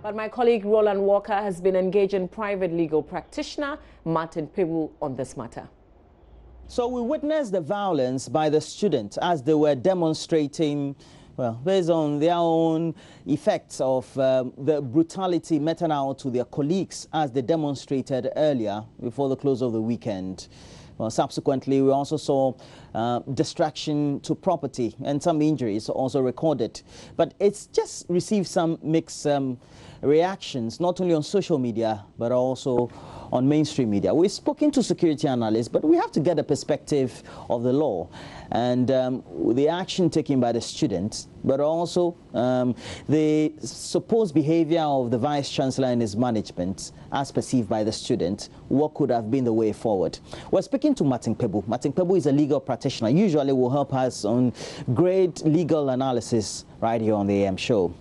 But my colleague Roland Walker has been engaging private legal practitioner Martin Pebu on this matter. So we witnessed the violence by the students as they were demonstrating, well, based on their own effects of the brutality meted out to their colleagues as they demonstrated earlier before the close of the weekend. Well, subsequently, we also saw destruction to property and some injuries also recorded. But it's just received some mixed reactions, not only on social media, but also on mainstream media. We've spoken to security analysts, but we have to get a perspective of the law and the action taken by the students, but also the supposed behavior of the Vice Chancellor and his management as perceived by the student. What could have been the way forward? We're speaking to Martin Pebu. Martin Pebu is a legal practitioner. Usually will help us on great legal analysis right here on the AM show.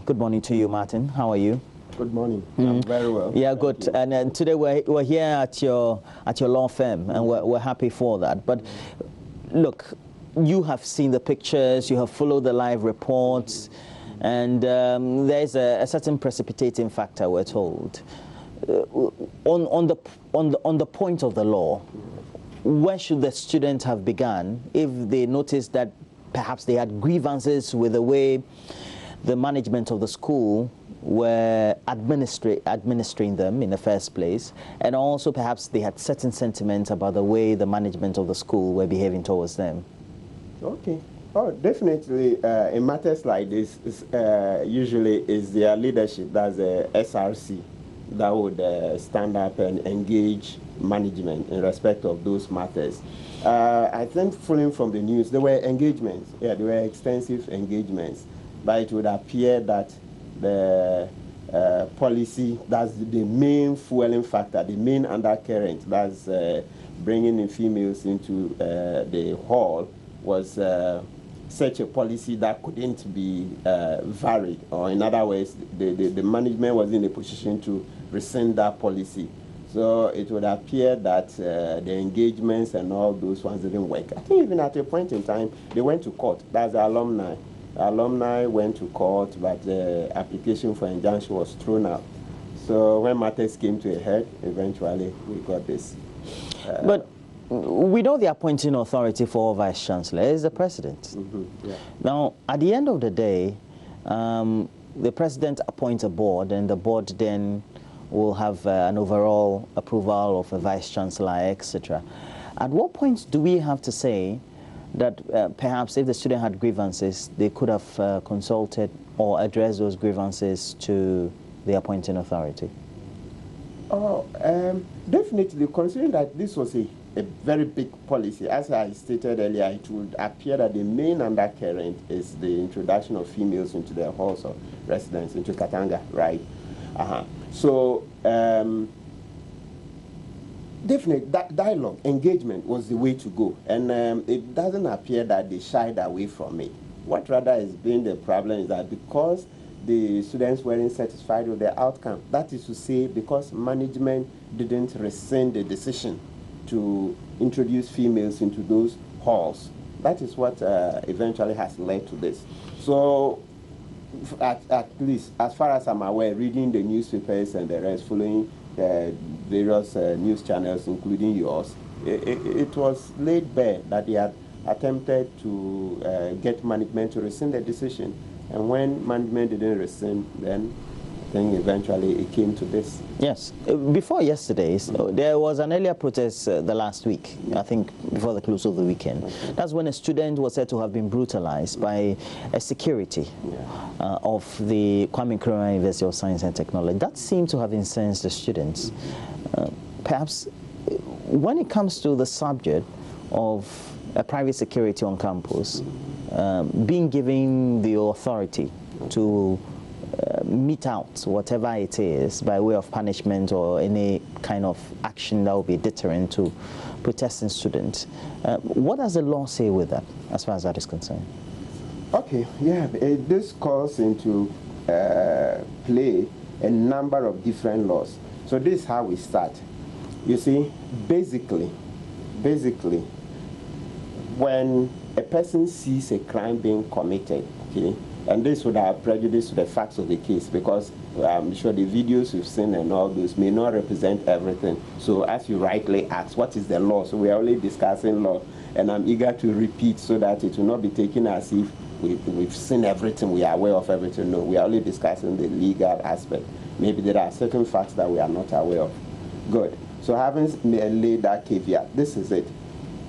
Good morning to you, Martin. How are you? Good morning. I'm very well. Yeah, good. And today we're here at your law firm, and we're happy for that. But look, you have seen the pictures, you have followed the live reports, and there's a certain precipitating factor, we're told. On the point of the law, where should the students have begun if they noticed that perhaps they had grievances with the way the management of the school were administering them in the first place, and also perhaps they had certain sentiments about the way the management of the school were behaving towards them? Okay. Oh, definitely. In matters like this, usually is their leadership, that's the SRC, that would stand up and engage management in respect of those matters. I think following from the news, there were engagements. Yeah, there were extensive engagements, but it would appear that the policy, that's the main fueling factor, the main undercurrent, that's bringing in females into the hall, was such a policy that couldn't be varied, or in other words, the management was in a position to rescind that policy. So it would appear that the engagements and all those ones didn't work. I think even at a point in time, they went to court. That's the alumni. The alumni went to court, but the application for injunction was thrown out. So when matters came to a head, eventually we got this. But we know the appointing authority for Vice Chancellor is the President. Yeah. Now, at the end of the day, the President appoints a board, and the board then will have an overall approval of a Vice Chancellor, etc. At what point do we have to say that perhaps if the student had grievances, they could have consulted or addressed those grievances to the appointing authority? Oh, definitely, considering that this was a very big policy. As I stated earlier, it would appear that the main undercurrent is the introduction of females into the halls of residence, into Katanga, right? So, definitely, that dialogue, engagement was the way to go. And it doesn't appear that they shied away from it. What rather has been the problem is that because the students weren't satisfied with the outcome, that is to say, because management didn't rescind the decision to introduce females into those halls. That is what eventually has led to this. So, at least, as far as I'm aware, reading the newspapers and the rest, following various news channels, including yours, it was laid bare that they had attempted to get management to rescind the decision. And when management didn't rescind, then I think eventually it came to this. Yes. Before yesterday, so there was an earlier protest the last week, I think before the close of the weekend. Okay. That's when a student was said to have been brutalized by a security of the Kwame Nkrumah University of Science and Technology. That seemed to have incensed the students. Perhaps when it comes to the subject of a private security on campus, being given the authority to mete out whatever it is by way of punishment or any kind of action that will be deterrent to protesting students. What does the law say with that, as far as that is concerned? Okay, yeah, this calls into play a number of different laws. So this is how we start. You see, basically, when a person sees a crime being committed, okay, And this would have prejudice to the facts of the case, because I'm sure the videos you've seen and all those may not represent everything. So as you rightly asked, what is the law? So we are only discussing law, and I'm eager to repeat so that it will not be taken as if we've seen everything, we are aware of everything. No, we are only discussing the legal aspect. Maybe there are certain facts that we are not aware of. Good. So having laid that caveat, this is it.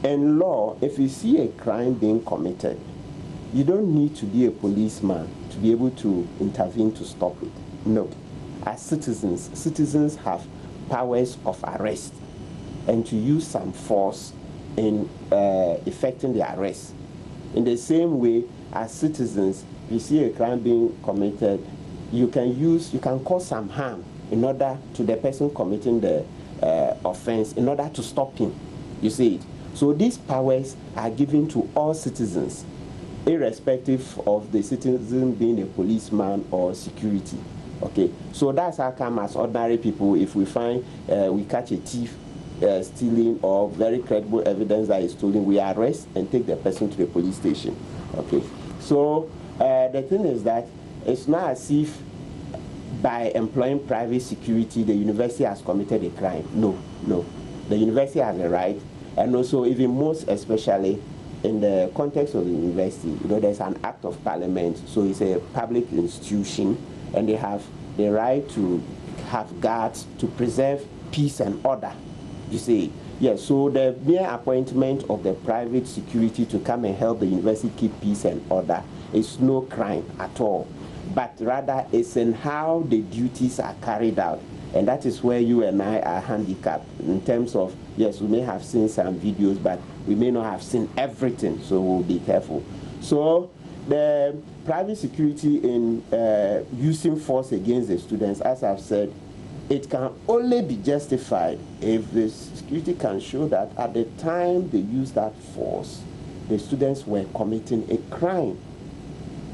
In law, if you see a crime being committed, you don't need to be a policeman to be able to intervene to stop it. No. As citizens, citizens have powers of arrest and to use some force in effecting the arrest. In the same way, as citizens, if you see a crime being committed, you can cause some harm in order to the person committing the offense in order to stop him. You see it? So these powers are given to all citizens, irrespective of the citizen being a policeman or security. Okay, so that's how come as ordinary people, if we find we catch a thief stealing or very credible evidence that is stolen, we arrest and take the person to the police station. Okay, so the thing is that it's not as if by employing private security the university has committed a crime. No, no, the university has a right, and also even most especially in the context of the university, there's an act of parliament, so it's a public institution, and they have the right to have guards to preserve peace and order. You see, yes. So the mere appointment of the private security to come and help the university keep peace and order is no crime at all, but rather it's in how the duties are carried out. And that is where you and I are handicapped in terms of, yes, we may have seen some videos, but we may not have seen everything, so we'll be careful. So the private security in using force against the students, as I've said, it can only be justified if the security can show that at the time they used that force, the students were committing a crime.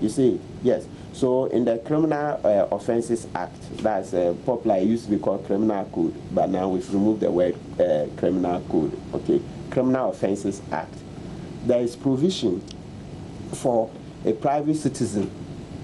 You see, yes. So in the Criminal Offences Act, that's popular, it used to be called Criminal Code, but now we've removed the word Criminal Code, okay? Criminal Offences Act. There is provision for a private citizen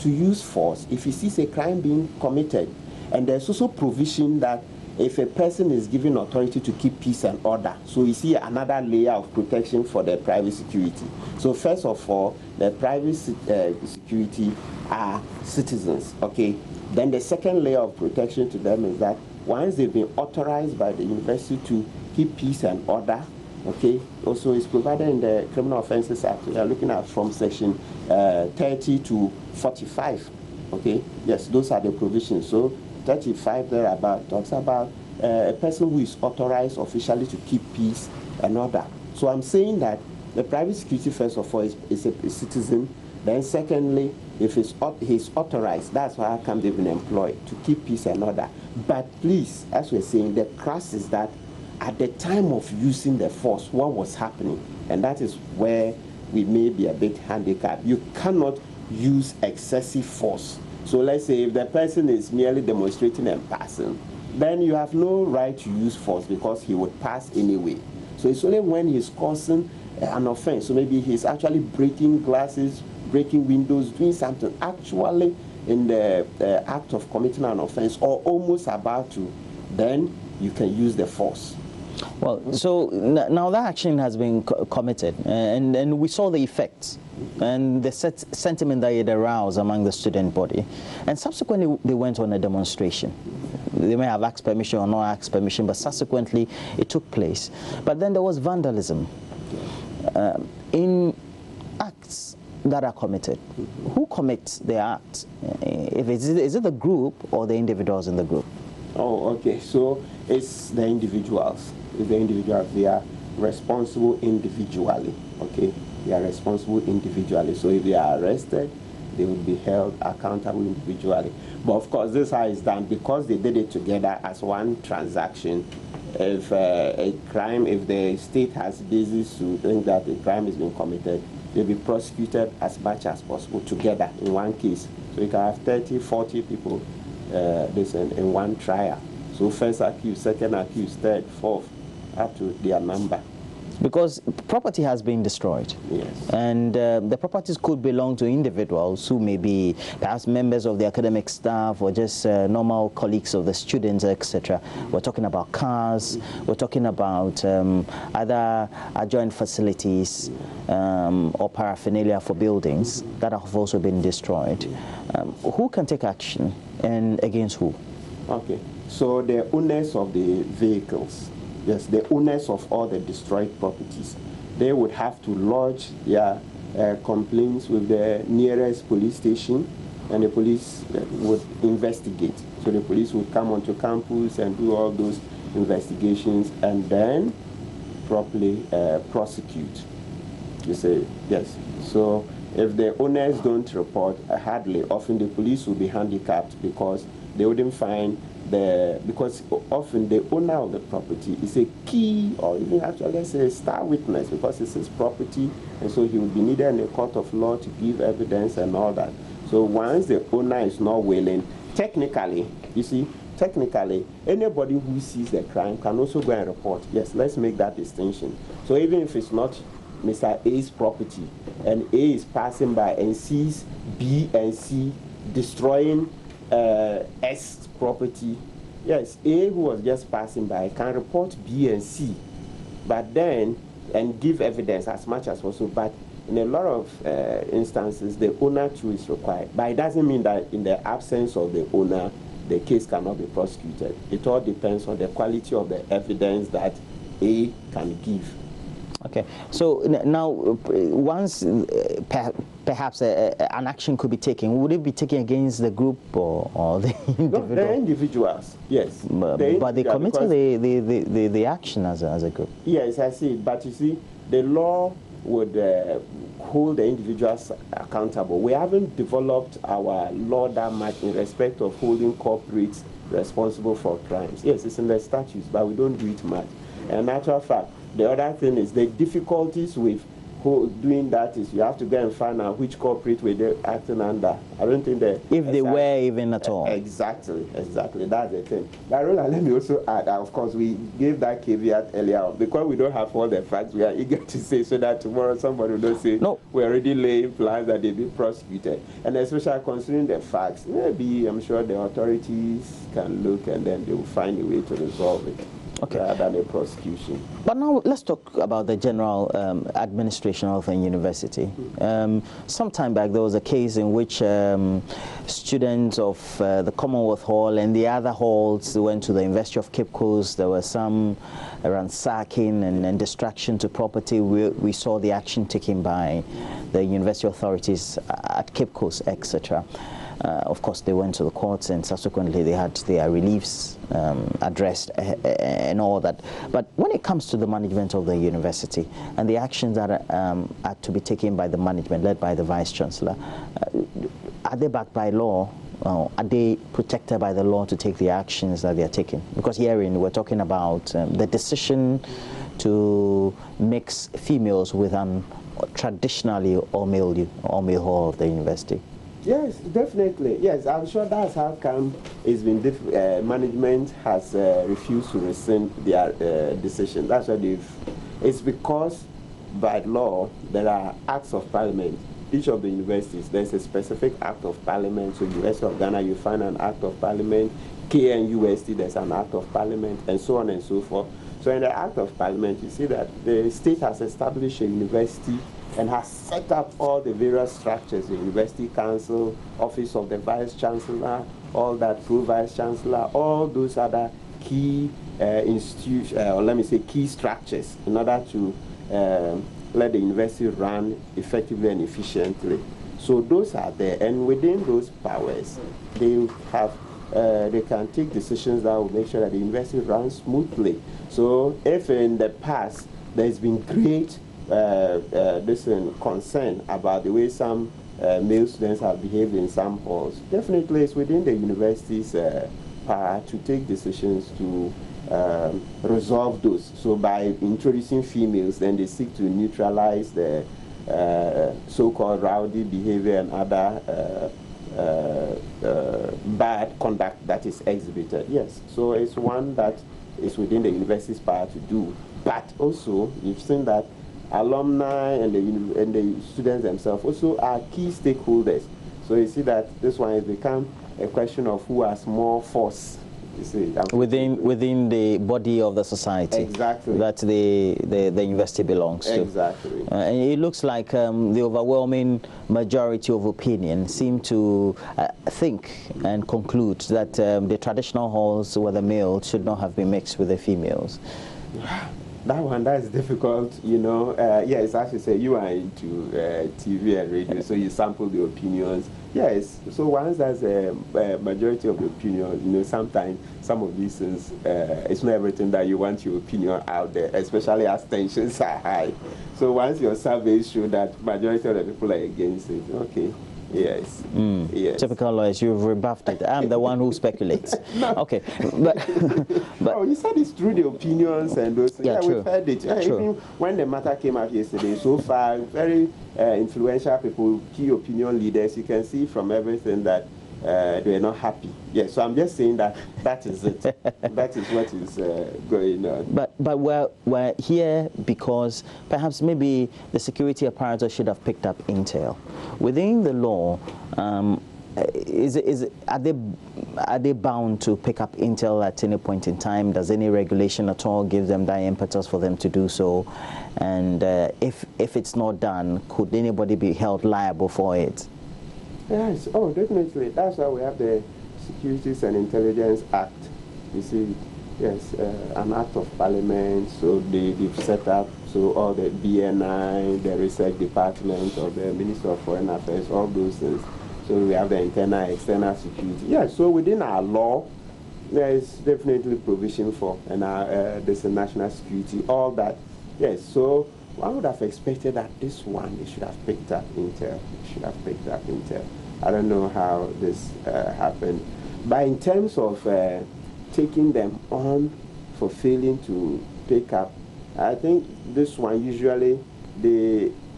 to use force if he sees a crime being committed. And there's also provision that if a person is given authority to keep peace and order, so you see another layer of protection for the private security. So first of all, the private security are citizens, okay? Then the second layer of protection to them is that once they've been authorized by the university to keep peace and order, okay, also is provided in the Criminal Offences Act. We are looking at from section 30 to 45, okay? Yes, those are the provisions. So 35 thereabout talks about a person who is authorized officially to keep peace and order. So I'm saying that the private security, first of all, is a citizen. Then secondly, if he's authorized, that's why come they've been employed to keep peace and order. But please, as we're saying, the crux is that at the time of using the force, what was happening? And that is where we may be a bit handicapped. You cannot use excessive force. So let's say if the person is merely demonstrating and passing, then you have no right to use force because he would pass anyway. So it's only when he's causing an offense. So maybe he's actually breaking glasses, breaking windows, doing something actually in the act of committing an offense or almost about to, then you can use the force. Well, so now that action has been committed, and we saw the effects and the sentiment that it aroused among the student body, and subsequently they went on a demonstration. They may have asked permission or not asked permission, but subsequently it took place. But then there was vandalism. In acts that are committed, who commits the act? Is it the group or the individuals in the group? Oh, okay. So it's the individuals. It's the individuals. They are responsible individually. Okay, they are responsible individually. So if they are arrested, they will be held accountable individually. But of course, this is how it's done because they did it together as one transaction. If a crime, if the state has basis to think that a crime has been committed, they'll be prosecuted as much as possible together in one case. So you can have 30, 40 people in one trial. So first accused, second accused, third, fourth, up to their number. Because property has been destroyed. Yes. And the properties could belong to individuals who may be perhaps members of the academic staff or just normal colleagues of the students, etc. We're talking about cars, we're talking about other adjoining facilities or paraphernalia for buildings that have also been destroyed. Who can take action and against who? Okay. So the owners of the vehicles, yes, the owners of all the destroyed properties, they would have to lodge their complaints with the nearest police station, and the police would investigate. So the police would come onto campus and do all those investigations and then properly prosecute. You say, yes. So if the owners don't report, often the police will be handicapped because they wouldn't find because often the owner of the property is a key, or even actually let's say a star witness, because it's his property, and so he would be needed in a court of law to give evidence and all that. So once the owner is not willing, technically, you see, technically, anybody who sees the crime can also go and report. Yes, let's make that distinction. So even if it's not Mr. A's property, and A is passing by and sees B and C destroying S property, yes, A, who was just passing by, can report B and C, but then, and give evidence as much as possible. But in a lot of instances, the owner too is required. But it doesn't mean that in the absence of the owner, the case cannot be prosecuted. It all depends on the quality of the evidence that A can give. Okay, so now once perhaps an action could be taken, would it be taken against the group or the individual? No, the individuals, yes. But they committed the action as a group. Yes, I see. But you see, the law would hold the individuals accountable. We haven't developed our law that much in respect of holding corporates responsible for crimes. Yes, it's in the statutes, but we don't do it much. And natural fact, the other thing is the difficulties with doing that is you have to go and find out which corporate were they acting under. I don't think that... If they were even at all. Exactly, that's the thing. But Roland, let me also add, of course, we gave that caveat earlier on, because we don't have all the facts, we are eager to say so that tomorrow somebody will not say, no, we're already laying plans that they be prosecuted. And especially considering the facts, maybe I'm sure the authorities can look and then they will find a way to resolve it. Okay. Rather than a prosecution. But now let's talk about the general administration of a university. Some time back there was a case in which students of the Commonwealth Hall and the other halls went to the University of Cape Coast. There was some ransacking and destruction to property. We saw the action taken by the university authorities at Cape Coast, etc. Of course, they went to the courts and subsequently they had their reliefs addressed and all that. But when it comes to the management of the university and the actions that are to be taken by the management led by the Vice-Chancellor, are they backed by law? Are they protected by the law to take the actions that they are taking? Because herein we're talking about the decision to mix females with an traditionally all-male hall of the university. Yes, definitely. Yes, I'm sure that's how come it's been management has refused to rescind their decision. That's why it's because by law there are acts of parliament. Each of the universities, there's a specific act of parliament. So University of Ghana, you find an act of parliament. KNUST, there's an act of parliament, and so on and so forth. So in the act of parliament, you see that the state has established a university and has set up all the various structures, the University Council, Office of the Vice-Chancellor, all that, Pro-Vice-Chancellor, all those other key institutions, or let me say key structures, in order to let the university run effectively and efficiently. So those are there, and within those powers, they can take decisions that will make sure that the university runs smoothly. So if in the past there's been great concern about the way some male students have behaved in some halls, definitely it's within the university's power to take decisions to resolve those. So by introducing females, then they seek to neutralize the so-called rowdy behavior and other bad conduct that is exhibited. Yes, so it's one that it's within the university's power to do. But also, you've seen that alumni and the students themselves also are key stakeholders. So you see that this one has become a question of who has more force. You see, within the body of the society. Exactly. That the university belongs to. Exactly. And it looks like the overwhelming majority of opinion seem to think and conclude that the traditional halls where the males should not have been mixed with the females. That is difficult, you know. Yes, as you say, you are into TV and radio, so you sample the opinions. Yes, so once there's a majority of the opinion, you know, sometimes some of these things, it's not everything that you want your opinion out there, especially as tensions are high. So once your surveys show that majority of the people are against it, okay. Yes. Yes. Typical lawyers, you've rebuffed it. I'm the one who speculates. No. Okay. But oh, you said it's through the opinions and those things. Yeah, true. We've heard it. True. Even when the matter came out yesterday, so far, very influential people, key opinion leaders, you can see from everything that they are not happy. Yes, so I'm just saying that is it. That is what is going on. But we're here because perhaps maybe the security apparatus should have picked up intel. Within the law, are they bound to pick up intel at any point in time? Does any regulation at all give them that impetus for them to do so? And if it's not done, could anybody be held liable for it? Yes, oh, definitely. That's why we have the Securities and Intelligence Act. You see, yes, an act of parliament, so they've set up, so all the BNI, the research department, or the Minister of Foreign Affairs, all those things. So we have the internal, external security. Yeah, so within our law, there is definitely provision for, and there's a national security, all that. Yes, so one would have expected that this one, they should have picked up intel. I don't know how this happened. But in terms of taking them on for failing to pick up, I think this one usually,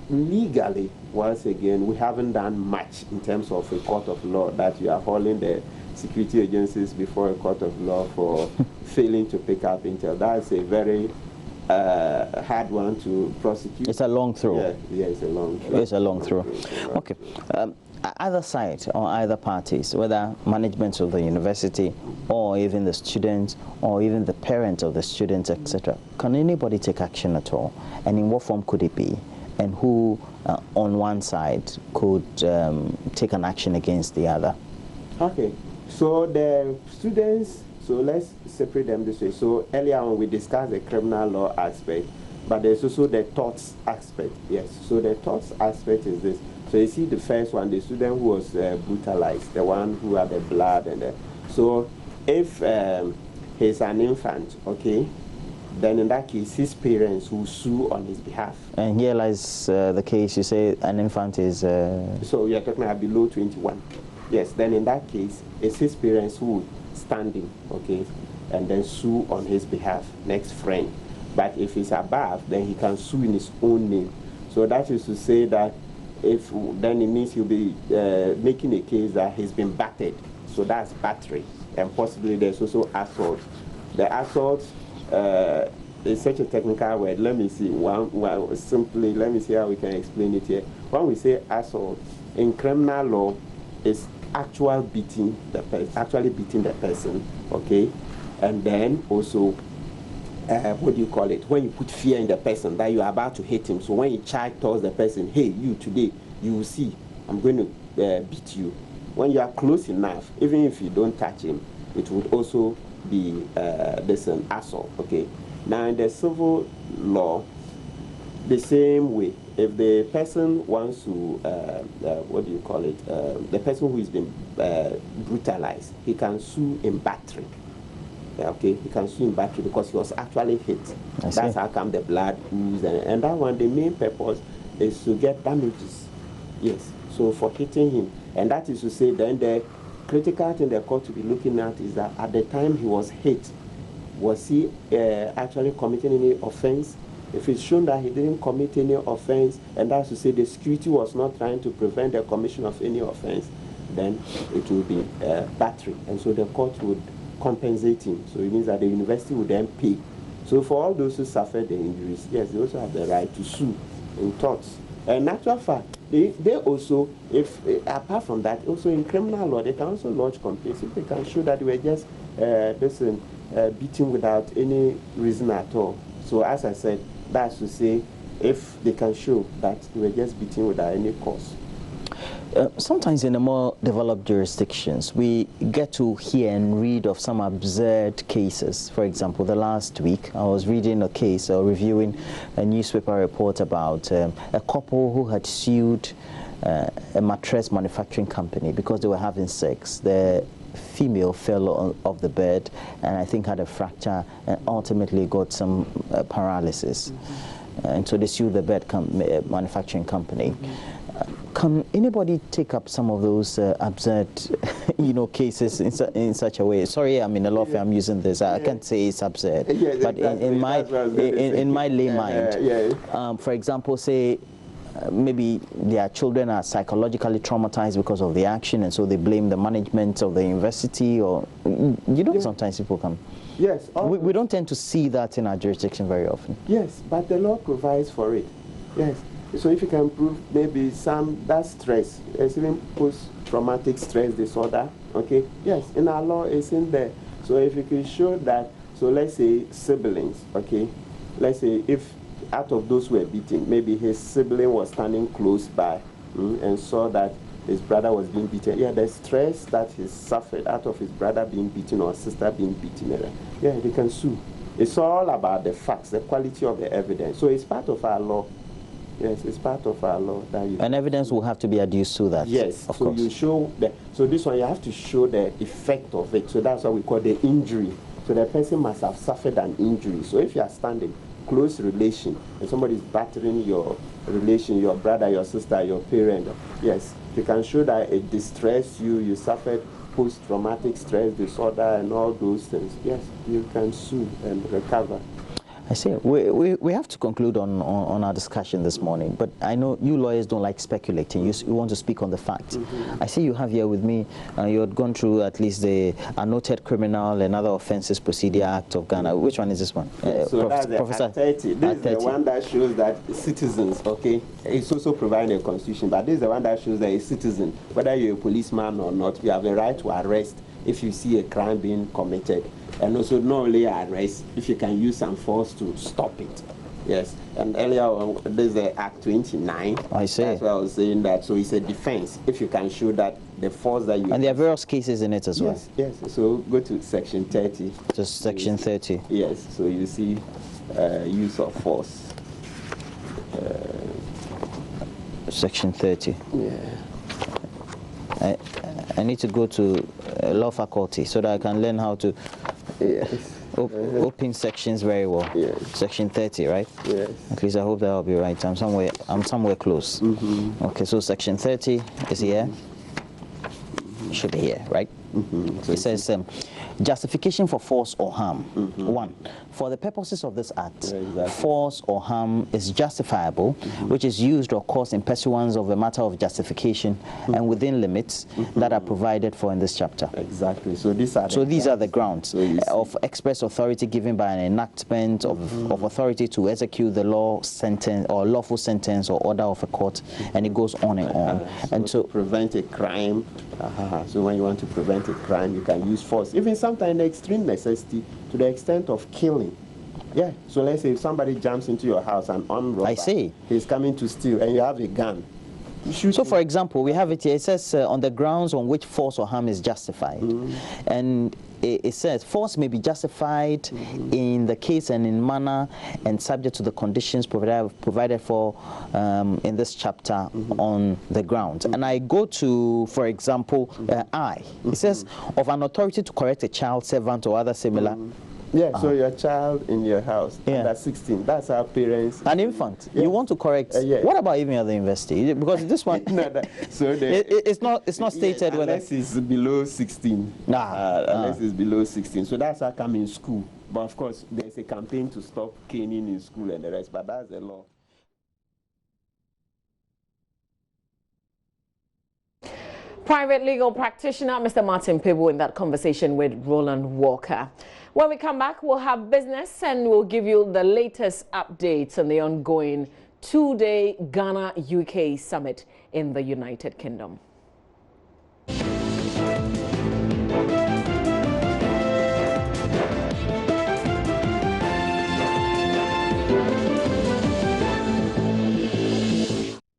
legally, once again, we haven't done much in terms of a court of law that you are hauling the security agencies before a court of law for failing to pick up intel. That's a very hard one to prosecute. It's a long throw. Yeah, it's a long throw. It's a long throw. Okay. Either side or either parties, whether management of the university or even the students or even the parents of the students, etc., can anybody take action at all? And in what form could it be? And who on one side could take an action against the other? Okay. So the students, so let's separate them this way. So earlier on we discussed the criminal law aspect, but there's also the torts aspect. Yes. So the torts aspect is this. So you see the first one, the student who was brutalized, the one who had the blood and so if he's an infant, okay, then in that case his parents will sue on his behalf. And here lies the case. You say an infant is. So you're talking about below 21. Yes. Then in that case, it's his parents who would stand in, okay, and then sue on his behalf, next friend. But if he's above, then he can sue in his own name. So that is to say that then it means he'll be making a case that he's been battered. So that's battery. And possibly there's also assault. The assault is such a technical word. Let me see. Simply, let me see how we can explain it here. When we say assault, in criminal law, it's actually beating the person, okay? And then also, what do you call it? When you put fear in the person that you are about to hit him. So when your child tells the person, hey, you today, you will see, I'm going to beat you. When you are close enough, even if you don't touch him, it would also be this an assault, okay? Now in the civil law, the same way, if the person wants to, what do you call it? The person who has been brutalized, he can sue in battery. Yeah, okay, he can sue in battery because he was actually hit. That's how come the blood oozes. And that one, the main purpose is to get damages. Yes, so for hitting him. And that is to say, then the critical thing the court to be looking at is that at the time he was hit, was he actually committing any offense? If it's shown that he didn't commit any offense, and that's to say the security was not trying to prevent the commission of any offense, then it will be battery. And so the court would compensate him. So it means that the university would then pay. So for all those who suffered the injuries, yes, they also have the right to sue in torts. And actual fact, they also, if apart from that, also in criminal law, they can also lodge complaints if they can show that they were just beaten without any reason at all. So as I said, that's to say, if they can show that they were just beaten without any cause. Sometimes in the more developed jurisdictions, we get to hear and read of some absurd cases. For example, the last week, I was reading a case or reviewing a newspaper report about a couple who had sued a mattress manufacturing company because they were having sex. The female fell off the bed and I think had a fracture and ultimately got some paralysis. And so they sued the bed manufacturing company. Can anybody take up some of those absurd, cases in such a way? Sorry, I'm in a law firm using this. I can't say it's absurd, but in my lay mind, for example, say maybe their children are psychologically traumatized because of the action, and so they blame the management of the university, or sometimes people come. Yes, we don't tend to see that in our jurisdiction very often. Yes, but the law provides for it. Yes. So if you can prove maybe that stress, it's even post-traumatic stress disorder, okay? Yes, in our law it's in there. So if you can show that, so let's say siblings, okay? Let's say if out of those who were beaten, maybe his sibling was standing close by and saw that his brother was being beaten. Yeah, the stress that he suffered out of his brother being beaten or sister being beaten, yeah, they can sue. It's all about the facts, the quality of the evidence. So it's part of our law. Yes, it's part of our law. And evidence will have to be adduced to that. Yes, of course. You show so this one you have to show the effect of it. So that's what we call the injury. So the person must have suffered an injury. So if you are standing close relation and somebody is battering your relation, your brother, your sister, your parent, yes, you can show that it distressed you, you suffered post-traumatic stress disorder and all those things. Yes, you can sue and recover. I see. We have to conclude on our discussion this morning, but I know you lawyers don't like speculating. You want to speak on the facts. I see you have here with me, you had gone through at least the Annotated Criminal and Other Offences Procedure Act of Ghana. Which one is this one? So that's the Act 30. This is the one that shows that citizens, okay, it's also providing a constitution, but this is the one that shows that a citizen, whether you're a policeman or not, you have a right to arrest if you see a crime being committed. And also not only arrest, if you can use some force to stop it. Yes, and earlier on, there's the Act 29. I see. That's why I was saying that. So it's a defense if you can show that the force that you... And there are various cases in it as well. Yes. So go to Section 30. Just Section 30. Yes, so you see use of force. Section 30. Yeah. I need to go to law faculty so that I can learn how to open sections very well. Yes. Section 30, right? Yes. At least I hope that I'll be right. I'm somewhere close. Okay, so Section 30 is here. Should be here, right? It says justification for force or harm. 1. For the purposes of this act, force or harm is justifiable, which is used or caused in pursuance of a matter of justification and within limits that are provided for in this chapter. Exactly. So these are the grounds of express authority given by an enactment of authority to execute the law, sentence, or lawful sentence or order of a court, and it goes on and on. And to prevent a crime. So when you want to prevent a crime, you can use force. Even sometimes the extreme necessity to the extent of killing. Yeah. So let's say if somebody jumps into your house and armed robber, he's coming to steal, and you have a gun. So, for example, we have it here. It says on the grounds on which force or harm is justified, and it says force may be justified in the case and in manner and subject to the conditions provided for in this chapter on the grounds. And I go to, for example, it says of an authority to correct a child, servant, or other similar. Yeah, so your child in your house, under 16, that's our parents. An infant, you want to correct. What about even at the university? Because this one, it's not stated whether... Unless it's below 16. Unless it's below 16. So that's how come in school. But of course, there's a campaign to stop caning in school and the rest, but that's the law. Private legal practitioner Mr. Martin Pebu in that conversation with Roland Walker. When we come back, we'll have business and we'll give you the latest updates on the ongoing two-day Ghana-UK summit in the United Kingdom.